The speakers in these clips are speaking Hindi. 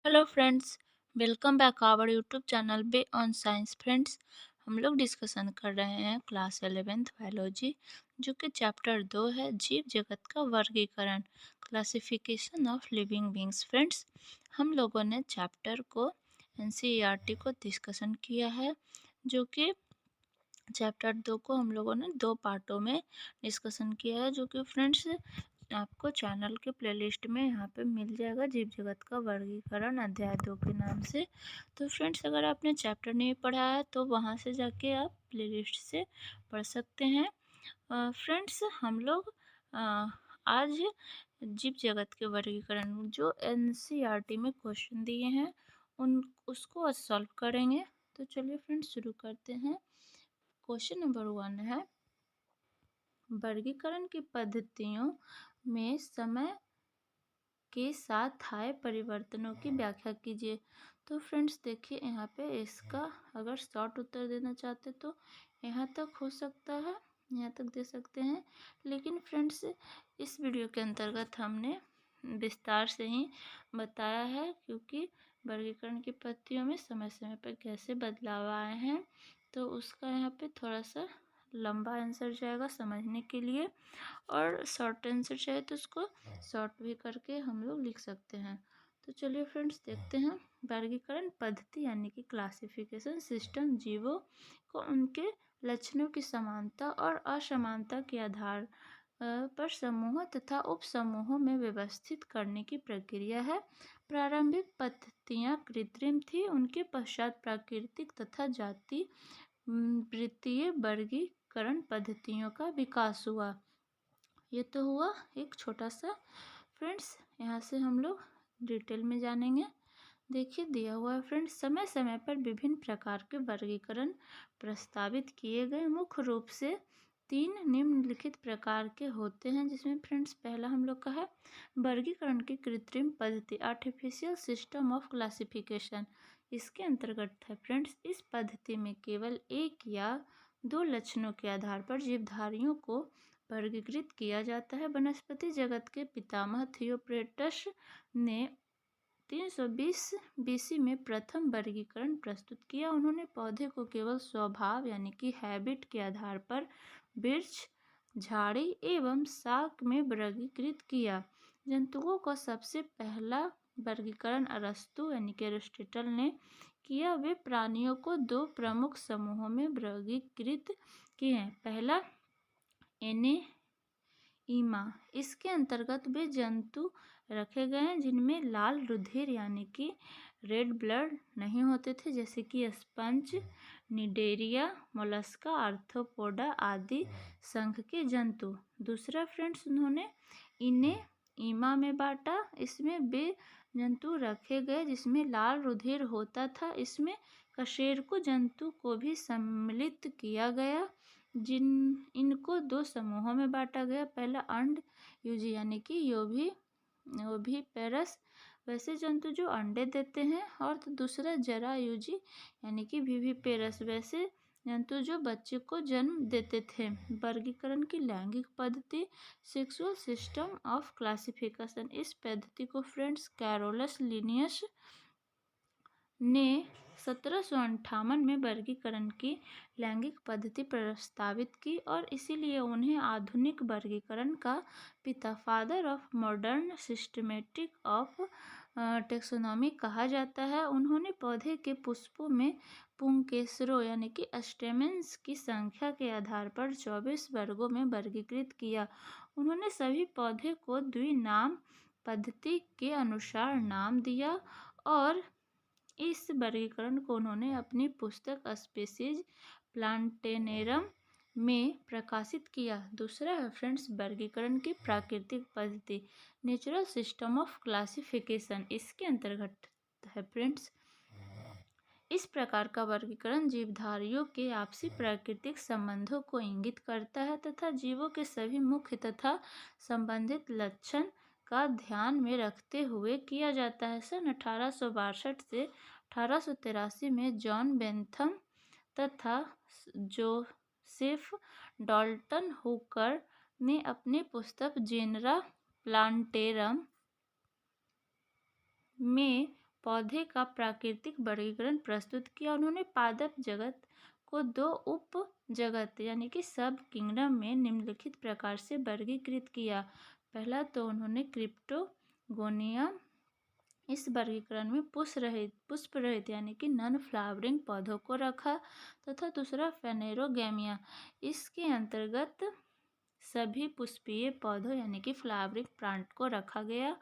Hello friends, welcome back our YouTube channel be on science. Friends, हम लोग डिस्कशन कर रहे हैं क्लास 11th बायोलॉजी, जो कि चैप्टर 2 है, जीव जगत का वर्गीकरण, classification of living beings. Friends, हम लोगों ने चैप्टर को एनसीईआरटी को डिस्कशन किया है, जो कि चैप्टर 2 को हम लोगों ने 2 पार्टों में डिस्कशन किया है, जो कि फ्रेंड्स आपको चैनल के प्लेलिस्ट में यहाँ पे मिल जाएगा, जीव जगत का वर्गीकरण अध्याय 2 के नाम से। तो फ्रेंड्स, अगर आपने चैप्टर नहीं पढ़ा है तो वहाँ से जाके आप प्लेलिस्ट से पढ़ सकते हैं। फ्रेंड्स, हम लोग आज जीव जगत के वर्गीकरण जो एनसीईआरटी में क्वेश्चन दिए हैं उन उसको आज सॉल्व करेंगे। तो चलिए फ्रेंड्स, शुरू करते हैं। क्वेश्चन नंबर 1 है, वर्गीकरण की पद्धतियों में समय के साथ आए परिवर्तनों की व्याख्या कीजिए। तो फ्रेंड्स देखिए, यहाँ पे इसका अगर शॉर्ट उत्तर देना चाहते तो यहाँ तक हो सकता है, यहाँ तक दे सकते हैं। लेकिन फ्रेंड्स, इस वीडियो के अंतर्गत हमने विस्तार से ही बताया है, क्योंकि वर्गीकरण की पद्धतियों में समय समय पर कैसे बदलाव आए हैं, तो उसका यहाँ पे थोड़ा सा लंबा आंसर जाएगा समझने के लिए, और शॉर्ट आंसर चाहे तो उसको शॉर्ट भी करके हम लोग लिख सकते हैं। तो चलिए फ्रेंड्स, देखते हैं। वर्गीकरण पद्धति यानी कि क्लासिफिकेशन सिस्टम जीवों को उनके लक्षणों की समानता और असमानता के आधार पर समूह तथा उप समूहों में व्यवस्थित करने की प्रक्रिया है। प्रारंभिक पद्धतियाँ कृत्रिम थी, उनके पश्चात प्राकृतिक तथा जाति वृत्तीय वर्गीकरण पद्धतियों का विकास हुआ। ये तो हुआ एक छोटा सा। फ्रेंड्स, यहाँ से हम लोग डिटेल में जानेंगे। देखिए, दिया हुआ है फ्रेंड्स, समय समय पर विभिन्न प्रकार के वर्गीकरण प्रस्तावित किए गए। मुख्य रूप से 3 निम्नलिखित प्रकार के होते हैं, जिसमें फ्रेंड्स पहला हम लोग का है वर्गीकरण की कृत्रिम पद्धति, आर्टिफिशियल सिस्टम ऑफ क्लासिफिकेशन। इसके अंतर्गत है फ्रेंड्स, इस पद्धति में केवल एक या दो लक्षणों के आधार पर जीवधारियों को वर्गीकृत किया जाता है। वनस्पति जगत के पितामह थियोप्रेटस ने 320 बीसी में प्रथम वर्गीकरण प्रस्तुत किया। उन्होंने पौधे को केवल स्वभाव यानी कि हैबिट के आधार पर वृक्ष, झाड़ी एवं शाक में वर्गीकृत किया। जंतुओं का सबसे पहला वर्गीकरण अरस्तु यानी कि एरिस्टोटल ने किया। वे प्राणियों को 2 प्रमुख समूहों में वर्गीकृत किए। पहला एनेइमा, इसके अंतर्गत वे जंतु रखे गए हैं जिनमें लाल रुधिर यानी कि रेड ब्लड नहीं होते थे, जैसे कि स्पंज, निडेरिया, मोलस्का, आर्थ्रोपोडा आदि संघ के जंतु। दूसरा फ्रेंड्स, उन्होंने इनेइमा में बांटा। इसमें वे जंतु रखे गए जिसमें लाल रुधिर होता था। इसमें कशेरुक जंतु को भी सम्मिलित किया गया, इनको 2 समूहों में बांटा गया। पहला अंड यूजी यानी कि ओविपेरस, वैसे जंतु जो अंडे देते हैं, और तो दूसरा जरा यूजी यानी कि विविपेरस, वैसे जंतु जो बच्चे को जन्म देते थे। वर्गीकरण की लैंगिक पद्धति, सेक्सुअल सिस्टम ऑफ क्लासिफिकेशन। इस पद्धति को फ्रेंड्स कैरोलस लिनियस ने 1758 में वर्गीकरण की लैंगिक पद्धति प्रस्तावित की, और इसीलिए उन्हें आधुनिक वर्गीकरण का पिता, father of modern systematic of taxonomy कहा जाता है। उन्होंने पौधे के पुष्पों में पुंकेसरों यानी कि स्टेमेंस की संख्या के आधार पर 24 वर्गों में वर्गीकृत किया। उन्होंने सभी पौधे को द्विनाम पद्धति के अनुसार नाम दिया, और इस वर्गीकरण को उन्होंने अपनी पुस्तक स्पीसीज प्लांटेनेरम में प्रकाशित किया। दूसरा है फ्रेंड्स वर्गीकरण की प्राकृतिक पद्धति, नेचुरल सिस्टम ऑफ क्लासिफिकेशन। इसके अंतर्गत है फ्रेंड्स, इस प्रकार का वर्गीकरण जीवधारियों के आपसी प्राकृतिक संबंधों को इंगित करता है तथा जीवों के सभी मुख्य तथा संबंधित लक्षण का ध्यान में रखते हुए किया जाता है। सन 1862 से 1883 में जॉन बेंथम तथा जोसेफ डॉल्टन हुकर ने अपनी पुस्तक जेनरा प्लांटेरम में पौधे का प्राकृतिक वर्गीकरण प्रस्तुत किया। उन्होंने पादप जगत को 2 उप जगत यानी कि सब किंगडम में निम्नलिखित प्रकार से वर्गीकृत किया। पहला तो उन्होंने क्रिप्टोगोनिया, इस वर्गीकरण में पुष्प रहित यानी कि नॉन फ्लावरिंग पौधों को रखा, तथा दूसरा फेनेरोगैमिया, इसके अंतर्गत सभी पुष्पीय पौधों यानी कि फ्लावरिंग प्लांट को रखा गया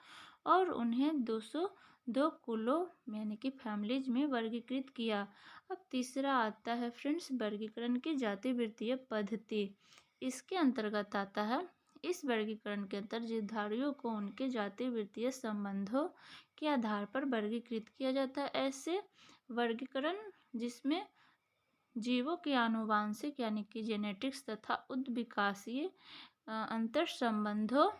और उन्हें 202 कुलों यानी कि फैमिलीज में वर्गीकृत किया। अब तीसरा आता है फ्रेंड्स वर्गीकरण की जातिवृत्तीय पद्धति। इसके अंतर्गत आता है, इस वर्गीकरण के अंतर्गत जीवधारियों को उनके जातिवृत्तीय संबंधों के आधार पर वर्गीकृत किया जाता है। ऐसे वर्गीकरण जिसमें जीवों के आनुवांशिक यानी कि जेनेटिक्स तथा उद्विकासीय अंतर संबंधों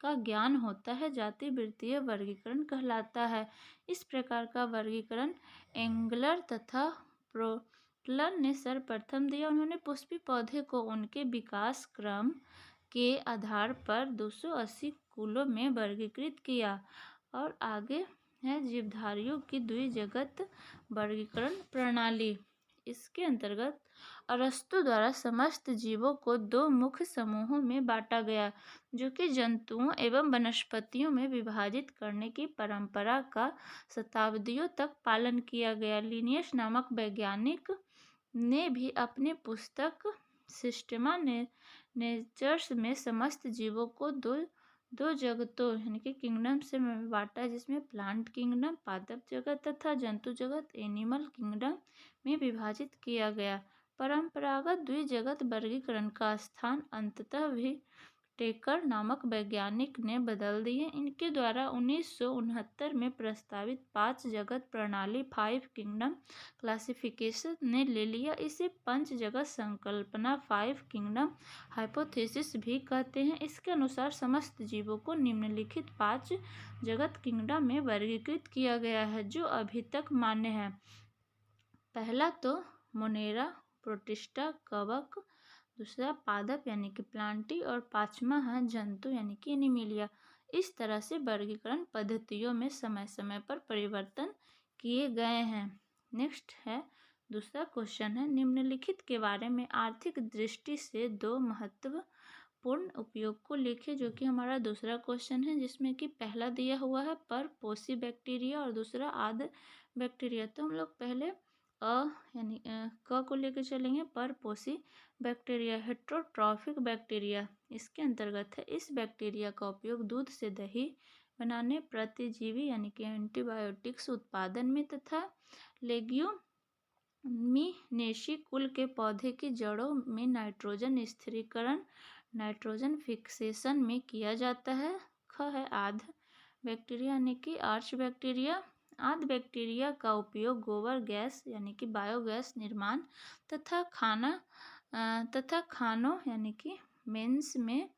का ज्ञान होता है, जातिवृत्तीय वर्गीकरण कहलाता है। इस प्रकार का वर्गीकरण एंगलर तथा प्रोटलर ने सर्वप्रथम दिया। उन्होंने पुष्पी पौधे को उनके विकास क्रम के आधार पर 280 कुलों में वर्गीकृत किया। और आगे है जीवधारियों की द्विजगत वर्गीकरण प्रणाली। इसके अंतर्गत अरस्तु द्वारा समस्त जीवों को 2 मुख्य समूहों में बांटा गया, जो कि जंतुओं एवं वनस्पतियों में विभाजित करने की परंपरा का शताब्दियों तक पालन किया गया। लिनियस नामक वैज्ञानिक ने भी अपनी पुस्तक सिस्टेमा नेचर्स में समस्त जीवों को दो जगतों यानी कि किंगडम से बांटा, जिसमें प्लांट किंगडम पादप जगत तथा जंतु जगत एनिमल किंगडम में विभाजित किया गया। परंपरागत द्विजगत वर्गीकरण का स्थान अंततः भी टेकर नामक वैज्ञानिक ने बदल दिए। इनके द्वारा 1969 में प्रस्तावित 5 जगत प्रणाली 5 किंगडम क्लासिफिकेशन ने ले लिया। इसे 5 जगत संकल्पना 5 किंगडम हाइपोथेसिस भी कहते हैं। इसके अनुसार समस्त जीवों को निम्नलिखित 5 जगत किंगडम में वर्गीकृत किया गया है, जो अभी तक मान्य है। पहला तो मोनेरा, प्रोटिस्टा, कवक, दूसरा पादप यानी कि प्लांटी और 5वां है जंतु यानी कि एनिमिलिया। इस तरह से वर्गीकरण पद्धतियों में समय समय पर परिवर्तन किए गए हैं। नेक्स्ट है दूसरा क्वेश्चन है, निम्नलिखित के बारे में आर्थिक दृष्टि से 2 महत्वपूर्ण उपयोग को लिखें, जो कि हमारा दूसरा क्वेश्चन है, जिसमें कि पहला दिया हुआ है परपोषी बैक्टीरिया और दूसरा आद बैक्टीरिया। तो हम लोग पहले यानी क को लेकर चलेंगे। परपोषी बैक्टीरिया हेट्रोट्रॉफिक बैक्टीरिया इसके अंतर्गत है। इस बैक्टीरिया का उपयोग दूध से दही बनाने, प्रतिजीवी यानी कि एंटीबायोटिक्स उत्पादन में तथा लेग्यूमिनेसी कुल के पौधे की जड़ों में नाइट्रोजन स्थिरीकरण नाइट्रोजन फिक्सेशन में किया जाता है। ख है आध बैक्टीरिया यानी कि आर्च बैक्टीरिया। आद बैक्टीरिया का उपयोग गोबर गैस यानी कि बायोगैस निर्माण तथा खानों यानी कि मेंस में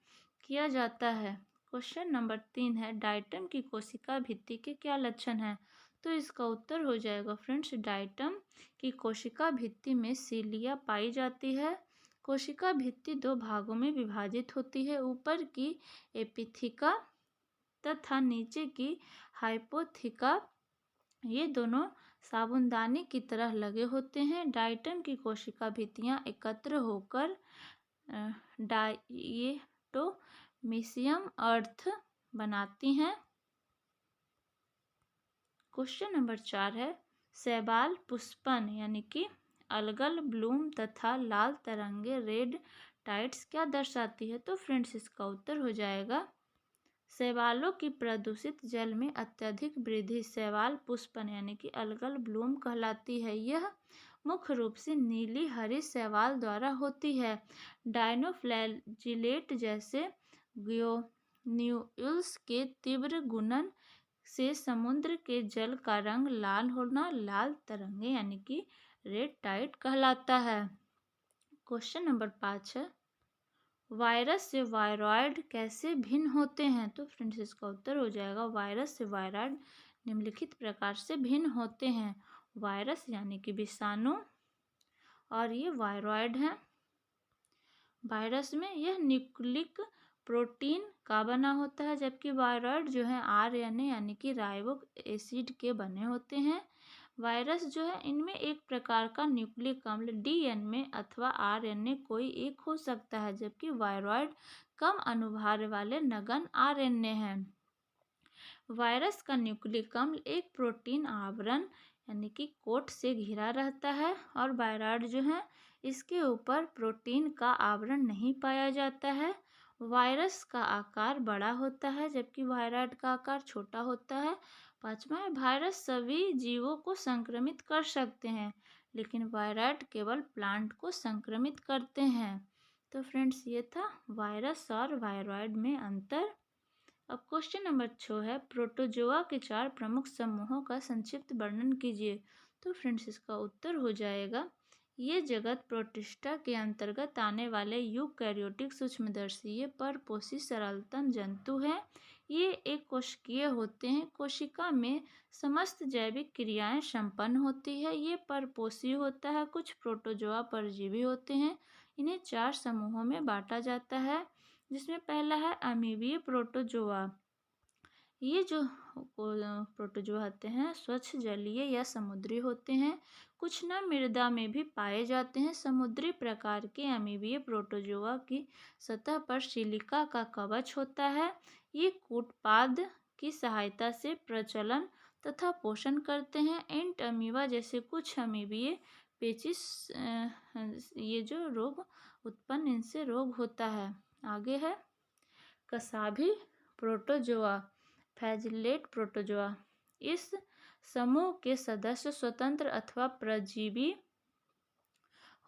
किया जाता है। क्वेश्चन नंबर 3 है, डाइटम की कोशिका भित्ति के क्या लक्षण हैं? तो इसका उत्तर हो जाएगा फ्रेंड्स, डाइटम की कोशिका भित्ति में सीलिया पाई जाती है। कोशिका भित्ति 2 भागों में विभाजित होती है, ऊपर की एपिथिका तथा नीचे की हाइपोथिका। ये दोनों साबुनदानी की तरह लगे होते हैं। डाइटम की कोशिका भित्तियां एकत्र होकर डायटोमीशियम अर्थ बनाती हैं। क्वेश्चन नंबर 4 है, शैवाल पुष्पन यानी कि अलगल ब्लूम तथा लाल तरंगे रेड टाइड्स क्या दर्शाती है? तो फ्रेंड्स इसका उत्तर हो जाएगा, शैवालों की प्रदूषित जल में अत्यधिक वृद्धि शैवाल पुष्पन यानी कि अलगल ब्लूम कहलाती है। यह मुख्य रूप से नीली हरी शैवाल द्वारा होती है। डायनोफ्लैजिलेट जैसे ग्रेन्यूल्स के तीव्र गुणन से समुद्र के जल का रंग लाल होना लाल तरंगे यानी कि रेड टाइड कहलाता है। क्वेश्चन नंबर 5 है, वायरस से वायरॉइड कैसे भिन्न होते हैं? तो फ्रेंड्स इसका उत्तर हो जाएगा, वायरस से वायरॉइड निम्नलिखित प्रकार से भिन्न होते हैं। वायरस यानी कि विषाणु और ये वायरॉइड है। वायरस में यह न्यूक्लिक प्रोटीन का बना होता है, जबकि वायरॉइड जो है आरएनए यानी कि राइबोक एसिड के बने होते हैं। वायरस जो है इनमें एक प्रकार का न्यूक्लिक अम्ल डीएनए अथवा आरएनए कोई एक हो सकता है, जबकि वायरॉइड कम अनुभार वाले नगण्य आरएनए हैं। वायरस का न्यूक्लिक अम्ल एक प्रोटीन आवरण यानी कि कोट से घिरा रहता है और वायरॉइड जो है इसके ऊपर प्रोटीन का आवरण नहीं पाया जाता है। वायरस का आकार बड़ा होता है जबकि वायरॉइड का आकार छोटा होता है। पांचवा है, वायरस सभी जीवों को संक्रमित कर सकते हैं, लेकिन वायरॉइड केवल प्लांट को संक्रमित करते हैं। तो फ्रेंड्स, ये था वायरस और वायरॉइड में अंतर। अब क्वेश्चन नंबर 6 है, प्रोटोजोआ के 4 प्रमुख समूहों का संक्षिप्त वर्णन कीजिए। तो फ्रेंड्स, इसका उत्तर हो जाएगा, ये जगत प्रोटिस्टा के अंतर्गत आने वाले यूकैरियोटिक सूक्ष्मदर्शीय परपोषी सरलतम जंतु हैं। ये एक कोशिकीय होते हैं। कोशिका में समस्त जैविक क्रियाएं संपन्न होती है। ये परपोषी होता है। कुछ प्रोटोजोआ परजीवी होते हैं। इन्हें 4 समूहों में बांटा जाता है, जिसमें पहला है अमीबीय प्रोटोजोआ। ये जो प्रोटोजोआ होते हैं स्वच्छ जलीय या समुद्री होते हैं। कुछ न मृदा में भी पाए जाते हैं। समुद्री प्रकार के अमीबीय प्रोटोजोआ की सतह पर सिलिका का कवच होता है। ये कूटपाद की सहायता से प्रजनन तथा पोषण करते हैं। एंट अमीबा जैसे कुछ अमीबीय पेचिस ये जो रोग उत्पन्न इनसे रोग होता है। आगे है कसाभी प्रोटोजोआ, फ्लैजिलेट प्रोटोजोआ। इस समूह के सदस्य स्वतंत्र अथवा परजीवी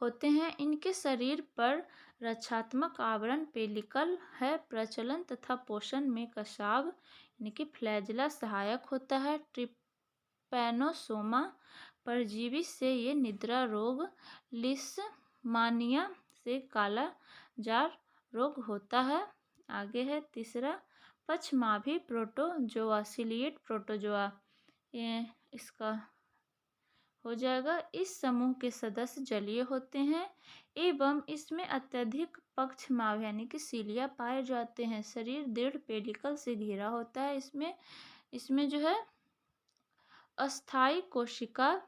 होते हैं। इनके शरीर पर रक्षात्मक आवरण पेलिकल है। प्रजनन तथा पोषण में कसाभ यानी कि फ्लैजिला सहायक होता है। ट्रिपैनोसोमा परजीवी से ये निद्रा रोग, लिस्मानिया से काला जार रोग होता है। आगे है तीसरा पक्षमाभी प्रोटोजोआ, सिलिएट प्रोटोजोआ। इसका हो जाएगा, इस समूह के सदस्य जलीय होते हैं एवं इसमें अत्यधिक पक्षमाभ यानी कि सीलिया पाए जाते हैं। शरीर दृढ़ पेलिकल से घिरा होता है। इसमें जो है अस्थायी कोशिका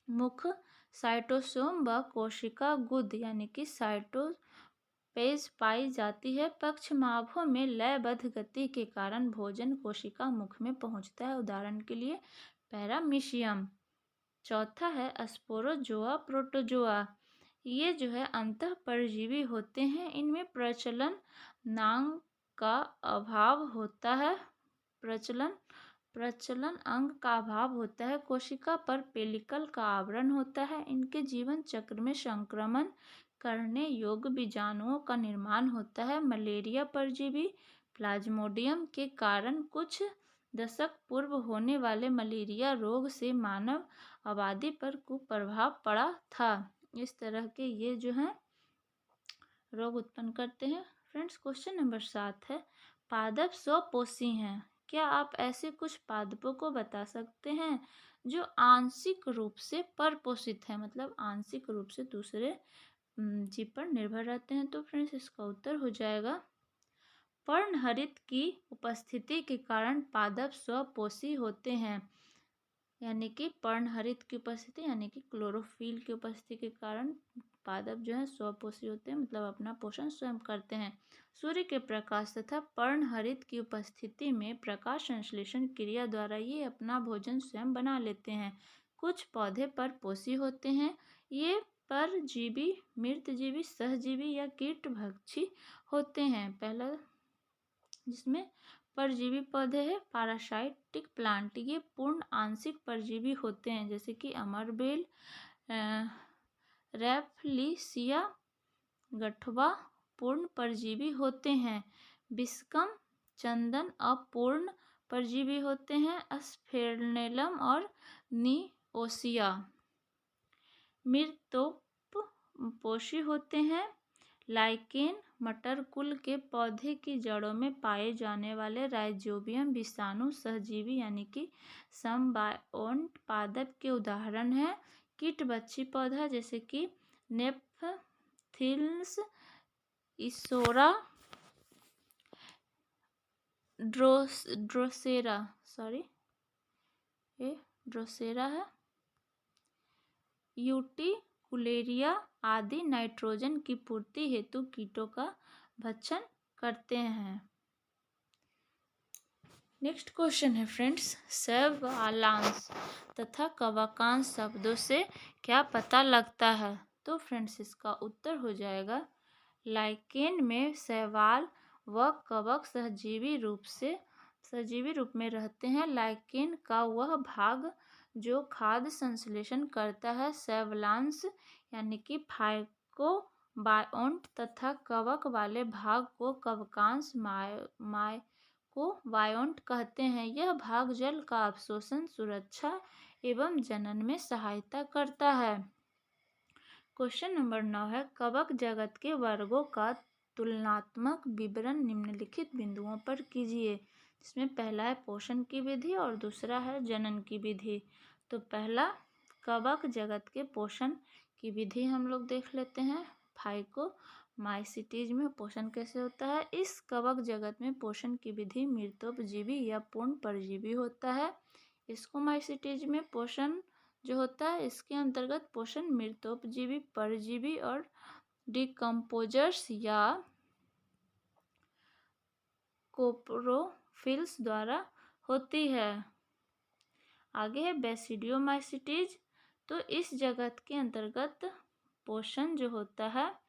मुख, साइटोसोम व कोशिका गुद यानी कि साइटोपेज पाई जाती है। पक्षमाभों में लयबद्ध गति के कारण भोजन कोशिका मुख में पहुंचता है। उदाहरण के लिए पैरामीशियम। चौथा है स्पोरोजोआ प्रोटोजोआ। ये जो है अंतः परजीवी होते हैं। इनमें प्रचलन नांग का अभाव होता है। प्रचलन अंग का अभाव होता है। कोशिका पर पेलिकल का आवरण होता है। इनके जीवन चक्र में संक्रमण करने योग्य बीजाणुओं का निर्माण होता है। मलेरिया परजीवी प्लाज्मोडियम के कारण कुछ दशक पूर्व होने वाले मलेरिया रोग से मानव आबादी पर कुप्रभाव पड़ा था। इस तरह के ये जो हैं रोग उत्पन्न करते हैं। फ्रेंड्स, क्वेश्चन नंबर 7 है, पादप स्वपोषी हैं। क्या आप ऐसे कुछ पादपों को बता सकते हैं जो आंशिक रूप से परपोषित हैं, मतलब आंशिक रूप से दूसरे जीव पर निर्भर रहते हैं? तो फ्रेंड्स, इसका उत्तर हो जाएगा पर्णहरित की उपस्थिति के कारण पादप स्वपोषी होते हैं। यानी कि पर्णहरित की उपस्थिति यानी कि क्लोरोफिल की उपस्थिति के कारण पादप जो है स्वपोषी होते हैं, मतलब अपना पोषण स्वयं करते हैं। सूर्य के प्रकाश तथा पर्णहरित की उपस्थिति में प्रकाश संश्लेषण क्रिया द्वारा ये अपना भोजन स्वयं बना लेते हैं। कुछ पौधे परपोषी होते हैं। ये परजीवी, मृतजीवी, सहजीवी या कीटभक्षी होते हैं। पहला जिसमें परजीवी पौधे हैं पैरासाइटिक प्लांट। ये पूर्ण आंशिक परजीवी होते हैं, जैसे कि अमरबेल, रैफलिसिया, गठवा पूर्ण परजीवी होते हैं। बिस्कम, चंदन अपूर्ण परजीवी होते हैं। स्फेर्नेलम और निओसिया मृतोपपोषी होते हैं। लाइकेन मटर कुल के पौधे की जड़ों में पाए जाने वाले राइजोबियम विषाणु सहजीवी यानी कि समबायोन्ट पादप के उदाहरण हैं। कीटभक्षी पौधा जैसे कि नेपथिल्स, इसोरा ड्रोसेरा, सॉरी ये ड्रोसेरा है, यूटिकुलेरिया आदि नाइट्रोजन की पूर्ति हेतु कीटों का भक्षण करते हैं। नेक्स्ट क्वेश्चन है फ्रेंड्स, शैवालांश तथा कवकांश शब्दों से क्या पता लगता है? तो फ्रेंड्स इसका उत्तर हो जाएगा लाइकेन में शैवाल व कवक सजीवी रूप में रहते हैं। लाइकेन का वह भाग जो खाद्य संश्लेषण करता है शैवालांश यानी कि फाइकोबायोन्ट तथा कवक वाले भाग को कवकांश माइकोबायोन्ट कहते हैं। यह भाग जल का अवशोषण, सुरक्षा एवं जनन में सहायता करता है। क्वेश्चन नंबर 9 है, कवक जगत के वर्गों का तुलनात्मक विवरण निम्नलिखित बिंदुओं पर कीजिए, जिसमें पहला है पोषण की विधि और दूसरा है जनन की विधि। तो पहला कवक जगत के पोषण की विधि हम लोग देख लेते हैं। फाइकोमाइसीटीज में पोषण कैसे होता है? इस कवक जगत में पोषण की विधि मृतोपजीवी या पूर्ण परजीवी होता है। स्कोमाइसीटीज में पोषण जो होता है इसके अंतर्गत पोषण मृतोपजीवी, परजीवी और डिकम्पोजर्स या कोप्रोफिल्स द्वारा होती है। आगे है बेसिडियोमाइसीटीज। तो इस जगत के अंतर्गत पोषण जो होता है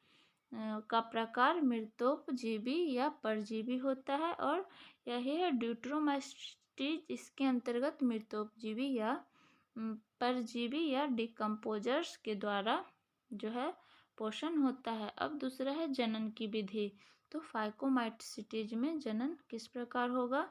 का प्रकार मृतोपजीवी या परजीवी होता है। और यही है ड्यूट्रोमाइसीटीज, इसके अंतर्गत मृतोपजीवी या परजीवी या डिकम्पोजर्स के द्वारा जो है पोषण होता है। अब दूसरा है जनन की विधि। तो फाइकोमाइसीटीज में जनन किस प्रकार होगा?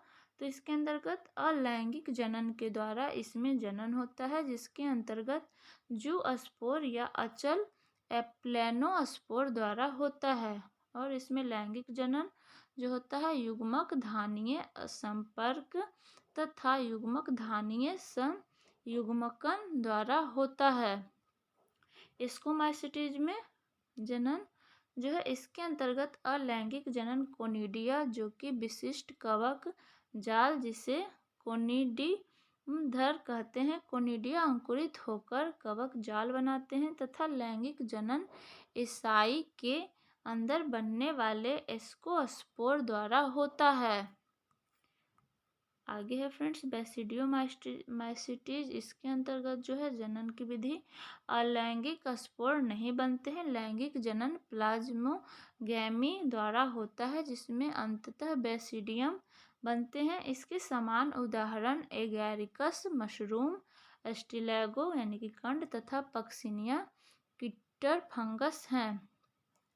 तो इसके अंतर्गत अलैंगिक जनन के द्वारा इसमें जनन होता है, जिसके अंतर्गत जूस्पोर या अचल एप्लेनोस्पोर द्वारा होता है। और इसमें लैंगिक जनन जो होता है युग्मक धानीय संपर्क तथा युग्मक धानीय संयुग्मकन द्वारा होता है। स्कोमाइसीटीज में जनन जो है इसके अंतर्गत अलैंगिक जनन कोनिडिया जो कि विशिष्ट कवक जाल जिसे कोनिडीधर कहते हैं, कोनिडिया अंकुरित होकर कवक जाल बनाते हैं तथा लैंगिक जनन ईसाई के अंदर बनने वाले एस्कोस्पोर द्वारा होता है। आगे है फ्रेंड्स बेसिडियोमाइसीटीज। इसके अंतर्गत जो है जनन की विधि अलैंगिक स्पोर नहीं बनते हैं। लैंगिक जनन प्लाज्मोगैमी द्वारा होता है, जिसमें अंततः बेसिडियम बनते हैं। इसके समान उदाहरण एगैरिकस मशरूम, स्टिलैगो यानी कि कंड तथा पक्सिनिया कीटर फंगस हैं।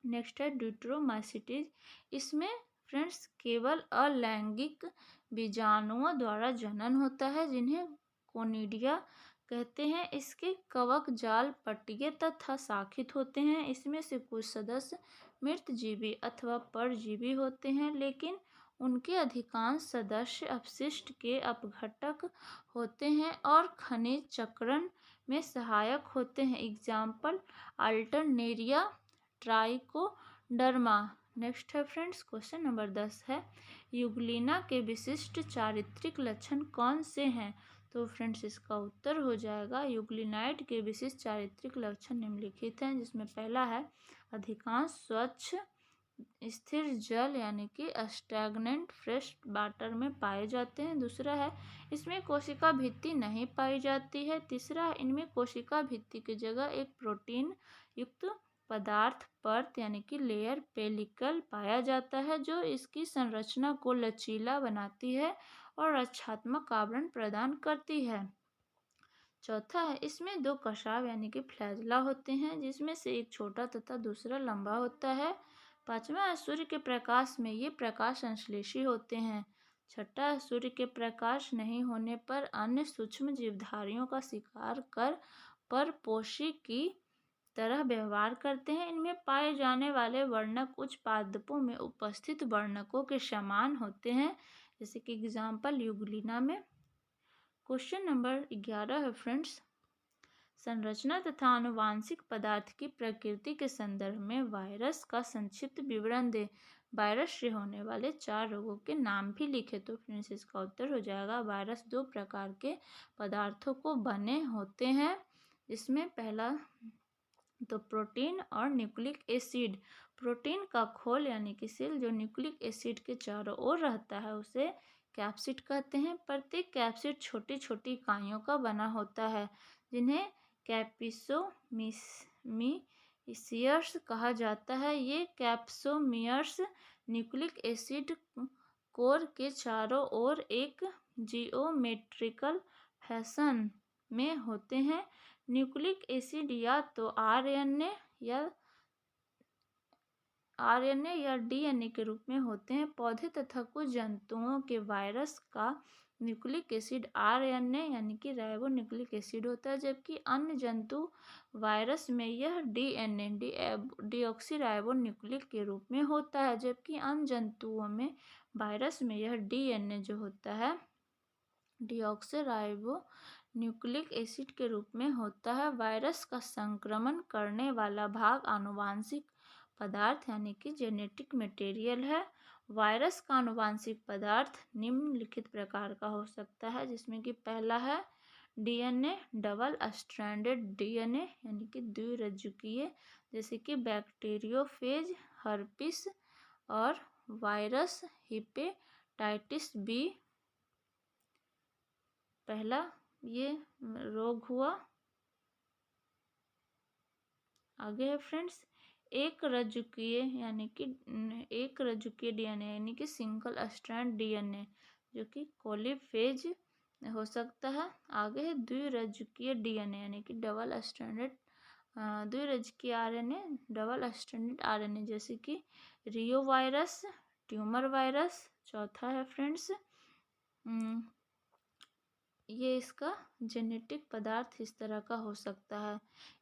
नेक्स्ट है ड्यूट्रोमाइसीटीज। इसमें फ्रेंड्स केवल अलैंगिक बीजाणुओं द्वारा जनन होता है, जिन्हें कोनिडिया कहते हैं। इसके कवक जाल पट्टीय तथा शाखित होते हैं। इसमें से कुछ सदस्य मृतजीवी अथवा परजीवी होते हैं, लेकिन उनके अधिकांश सदस्य अपशिष्ट के अपघटक होते हैं और खनिज चक्रण में सहायक होते हैं। Example Alternaria trichoderma. नेक्स्ट है फ्रेंड्स क्वेश्चन नंबर 10 है, यूग्लिना के विशिष्ट चारित्रिक लक्षण कौन से हैं? तो फ्रेंड्स इसका उत्तर हो जाएगा यूग्लिनाइट के विशिष्ट चारित्रिक लक्षण निम्नलिखित हैं, जिसमें पहला है अधिकांश स्वच्छ स्थिर जल यानी कि स्टैग्नेंट फ्रेश वाटर में पाए जाते हैं। दूसरा है इसमें कोशिका भित्ति नहीं पाई जाती है। तीसरा है इनमें कोशिका भित्ति की जगह एक प्रोटीन युक्त पदार्थ परत यानी कि लेयर पेलिकल पाया जाता है, जो इसकी संरचना को लचीला बनाती है और रक्षात्मक आवरण प्रदान करती है। चौथा है इसमें दो कशाव यानी कि फ्लैजला होते हैं, जिसमें से एक छोटा तथा दूसरा लंबा होता है। पांचवा है सूर्य के प्रकाश में ये प्रकाश संश्लेषी होते हैं। छठा है सूर्य के प्रकाश नहीं होने पर अन्य सूक्ष्म जीवधारियों का शिकार कर परपोषी की तरह व्यवहार करते हैं। इनमें पाए जाने वाले वर्णक उच्च पादपों में उपस्थित वर्णकों के समान होते हैं, जैसे कि एग्जाम्पल यूग्लिना में। क्वेश्चन नंबर 11 है फ्रेंड्स, संरचना तथा आनुवांशिक पदार्थ की प्रकृति के संदर्भ में वायरस का संक्षिप्त विवरण दें। वायरस से होने वाले 4 रोगों के नाम भी लिखे। तो फ्रेंड्स इसका उत्तर हो जाएगा वायरस 2 प्रकार के पदार्थों को बने होते हैं। इसमें पहला तो प्रोटीन और न्यूक्लिक एसिड। प्रोटीन का खोल यानी कि सेल जो न्यूक्लिक एसिड के चारों ओर रहता है उसे कैप्सिड कहते हैं। प्रत्येक कैप्सिड छोटी छोटी इकाइयों का बना होता है जिन्हें कैप्सियोमियर्स कहा जाता है। ये कैप्सोमियर्स न्यूक्लिक एसिड कोर के चारों ओर एक जियोमेट्रिकल फैशन में होते हैं। न्यूक्लिक एसिड या तो आरएनए या डीएनए के रूप में होते हैं। पौधे तथा कुछ जंतुओं के वायरस का न्यूक्लिक एसिड आरएनए यानी कि राइबो न्यूक्लिक एसिड होता है, जबकि अन्य जंतु वायरस में यह डीएनए डीऑक्सी राइबो न्यूक्लिक के रूप में होता है। जबकि अन्य जंतुओं में वायरस में यह डीएनए जो होता है डीऑक्सी राइबो न्यूक्लिक एसिड के रूप में होता है। वायरस का संक्रमण करने वाला भाग आनुवांशिक पदार्थ यानी कि जेनेटिक मटेरियल है। वायरस का आनुवांशिक पदार्थ निम्नलिखित प्रकार का हो सकता है, जिसमें कि पहला है डीएनए डबल स्ट्रैंडेड डीएनए यानी कि द्विरज्जुकीय, जैसे कि बैक्टीरियोफेज, हर्पिस और वायरस हेपेटाइटिस बी पहला ये रोग हुआ। आगे है फ्रेंड्स एक रज्जुकीय डीएनए यानी कि सिंगल स्ट्रैंड डीएनए जो कि कोलिफेज हो सकता है। आगे है द्विरज्जुकीय डीएनए यानी कि डबल स्ट्रैंडेड द्विरज्जुकीय आरएनए डबल स्ट्रैंडेड आरएनए, जैसे कि रियो वायरस, ट्यूमर वायरस। चौथा है फ्रेंड्स ये इसका जेनेटिक पदार्थ इस तरह का हो सकता है।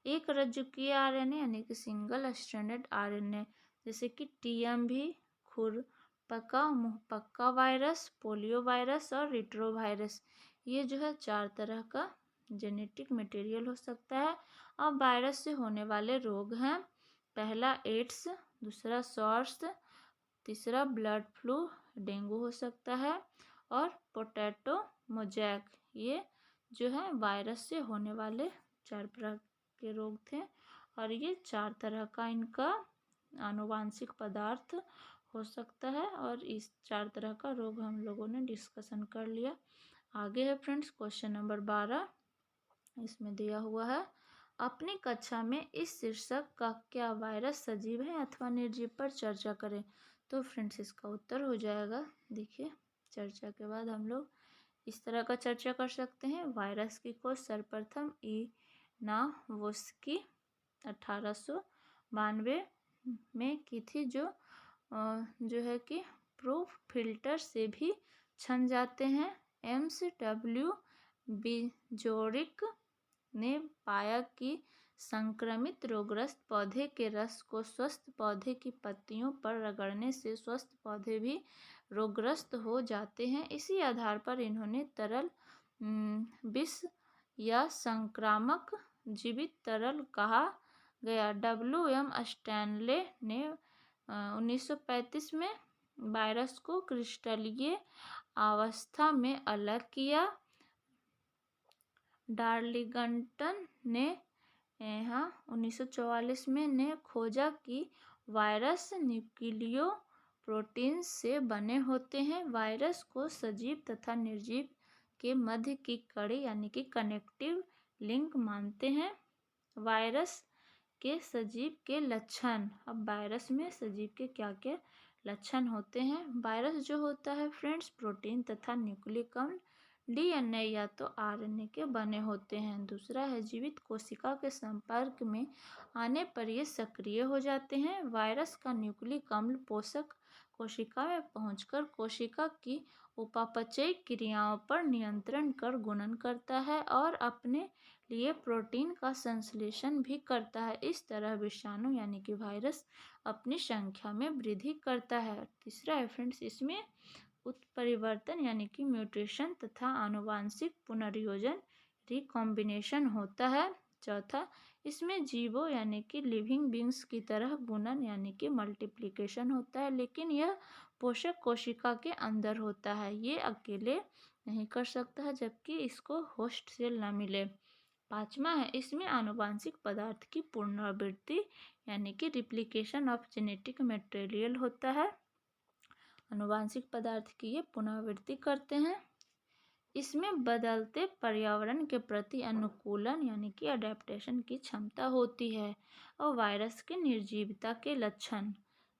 एक रज्जुकीय आरएनए यानी कि सिंगल स्ट्रैंडेड आरएनए, जैसे कि टीएमवी, खुरपका मुंहपक्का वायरस, पोलियो वायरस और रिट्रोवायरस। ये जो है 4 तरह का जेनेटिक मटेरियल हो सकता है। अब वायरस से होने वाले रोग हैं। पहला एड्स, दूसरा सॉर्स, तीसरा ब्लड फ्लू डेंगू हो सकता है और पोटैटो मोजैक। ये जो है वायरस से होने वाले 4 प्रकार के रोग थे और ये 4 तरह का इनका आनुवांशिक पदार्थ हो सकता है और इस 4 तरह का रोग हम लोगों ने डिस्कशन कर लिया। आगे है फ्रेंड्स क्वेश्चन नंबर 12, इसमें दिया हुआ है अपनी कक्षा में इस शीर्षक का क्या वायरस सजीव है अथवा निर्जीव पर चर्चा करें। तो फ्रेंड्स इसका उत्तर हो जाएगा, देखिए चर्चा के बाद हम लोग इस तरह का चर्चा कर सकते हैं। वायरस की खोज सर्वप्रथम इनावोस्की 1892 में की थी, जो है कि प्रूफ फिल्टर से भी छन जाते हैं। एम्स.डब्ल्यू. बिजोरिक ने पाया कि संक्रमित रोगग्रस्त पौधे के रस को स्वस्थ पौधे की पत्तियों पर रगड़ने से स्वस्थ पौधे भी रोगग्रस्त हो जाते हैं। इसी आधार पर इन्होंने तरल विष या संक्रामक जीवित तरल कहा गया। W.M. स्टैनले ने 1935 में वायरस को क्रिस्टलीय अवस्था में अलग किया। डार्लिंगटन ने 1944 में ने खोजा कि वायरस न्यूक्लियो प्रोटीन से बने होते हैं। वायरस को सजीव तथा निर्जीव के मध्य की कड़ी यानी कि कनेक्टिव लिंक मानते हैं। वायरस के सजीव के लक्षण, अब वायरस में सजीव के क्या क्या लक्षण होते हैं। वायरस जो होता है फ्रेंड्स प्रोटीन तथा न्यूक्लिक अम्ल डीएनए या तो आरएनए के बने होते हैं। दूसरा है जीवित कोशिका के संपर्क में आने पर ये सक्रिय हो जाते हैं। वायरस का न्यूक्लिक अम्ल पोषक कोशिका में पहुंचकर कोशिका की उपापचयी क्रियाओं पर नियंत्रण कर गुणन करता है और अपने लिए प्रोटीन का संश्लेषण भी करता है। इस तरह विषाणु यानी कि वायरस अपनी संख्या में वृद्धि करता है। तीसरा है फ्रेंड्स इसमें उत्परिवर्तन यानी कि म्यूटेशन तथा आनुवांशिक पुनर्योजन रिकॉम्बिनेशन होता है। चौथा, इसमें जीवों यानी कि लिविंग बींग्स की तरह गुणन यानी कि मल्टीप्लिकेशन होता है, लेकिन यह पोषक कोशिका के अंदर होता है। ये अकेले नहीं कर सकता है जबकि इसको होस्ट सेल न मिले। पांचवा है, इसमें आनुवांशिक पदार्थ की पुनरावृत्ति यानी कि रिप्लिकेशन ऑफ जेनेटिक मटेरियल होता है। आनुवांशिक पदार्थ की ये पुनरावृत्ति करते हैं। इसमें बदलते पर्यावरण के प्रति अनुकूलन यानी कि अडेप्टेशन की क्षमता होती है। और वायरस के निर्जीवता के लक्षण,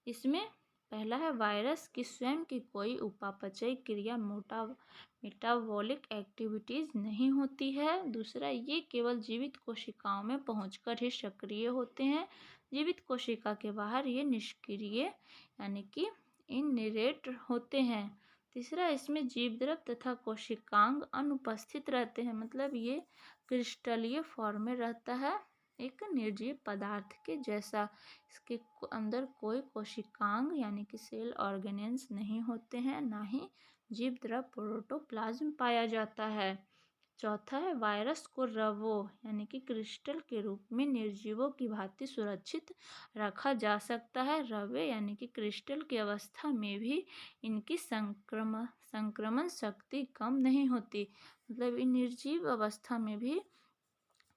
इसमें पहला है वायरस की स्वयं की कोई उपापचयी क्रिया मेटाबॉलिक एक्टिविटीज नहीं होती है। दूसरा, ये केवल जीवित कोशिकाओं में पहुंचकर ही सक्रिय होते हैं। जीवित कोशिका के बाहर ये निष्क्रिय यानी कि इनएक्टिव होते हैं। तीसरा, इसमें जीवद्रव तथा कोशिकांग अनुपस्थित रहते हैं, मतलब ये क्रिस्टलीय फॉर्म में रहता है, एक निर्जीव पदार्थ के जैसा। इसके अंदर कोई कोशिकांग यानी कि सेल ऑर्गेनेल्स नहीं होते हैं, ना ही जीवद्रव प्रोटोप्लाज्म पाया जाता है। चौथा है, वायरस को रवों यानी कि क्रिस्टल के रूप में निर्जीवों की भांति सुरक्षित रखा जा सकता है। रवे यानी कि क्रिस्टल की अवस्था में भी इनकी संक्रमण शक्ति कम नहीं होती, मतलब इन निर्जीव अवस्था में भी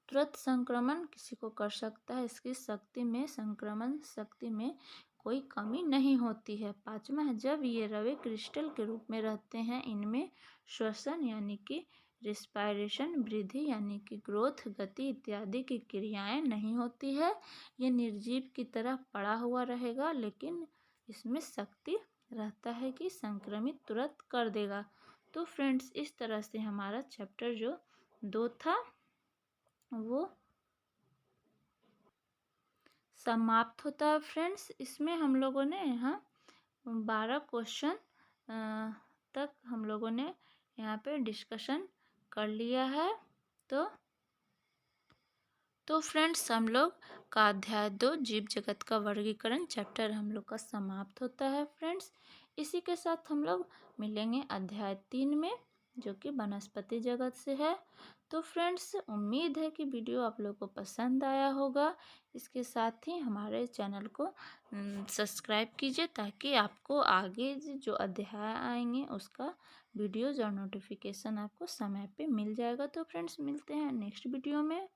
तुरंत संक्रमण किसी को कर सकता है। इसकी शक्ति में, संक्रमण शक्ति में कोई कमी नहीं होती है। पांचवा है, जब ये रवे क्रिस्टल के रूप में रहते हैं, इनमें श्वसन यानी कि रिस्पायरेशन, वृद्धि यानी कि ग्रोथ, गति इत्यादि की क्रियाएं नहीं होती है। ये निर्जीव की तरह पड़ा हुआ रहेगा, लेकिन इसमें शक्ति रहता है कि संक्रमित तुरंत कर देगा। तो फ्रेंड्स, इस तरह से हमारा चैप्टर जो 2 था वो समाप्त होता है। फ्रेंड्स, इसमें हम लोगों ने यहाँ 12 क्वेश्चन तक हम लोगों ने यहाँ पे डिस्कशन कर लिया है। तो फ्रेंड्स, हम लोग का अध्याय 2 जीव जगत का वर्गीकरण चैप्टर हम लोग का समाप्त होता है। फ्रेंड्स, इसी के साथ हम लोग मिलेंगे अध्याय 3 में, जो कि वनस्पति जगत से है। तो फ्रेंड्स, उम्मीद है कि वीडियो आप लोग को पसंद आया होगा। इसके साथ ही हमारे चैनल को सब्सक्राइब कीजिए, ताकि आपको आगे जो अध्याय आएंगे उसका वीडियोज़ और नोटिफिकेशन आपको समय पे मिल जाएगा। तो फ्रेंड्स, मिलते हैं नेक्स्ट वीडियो में।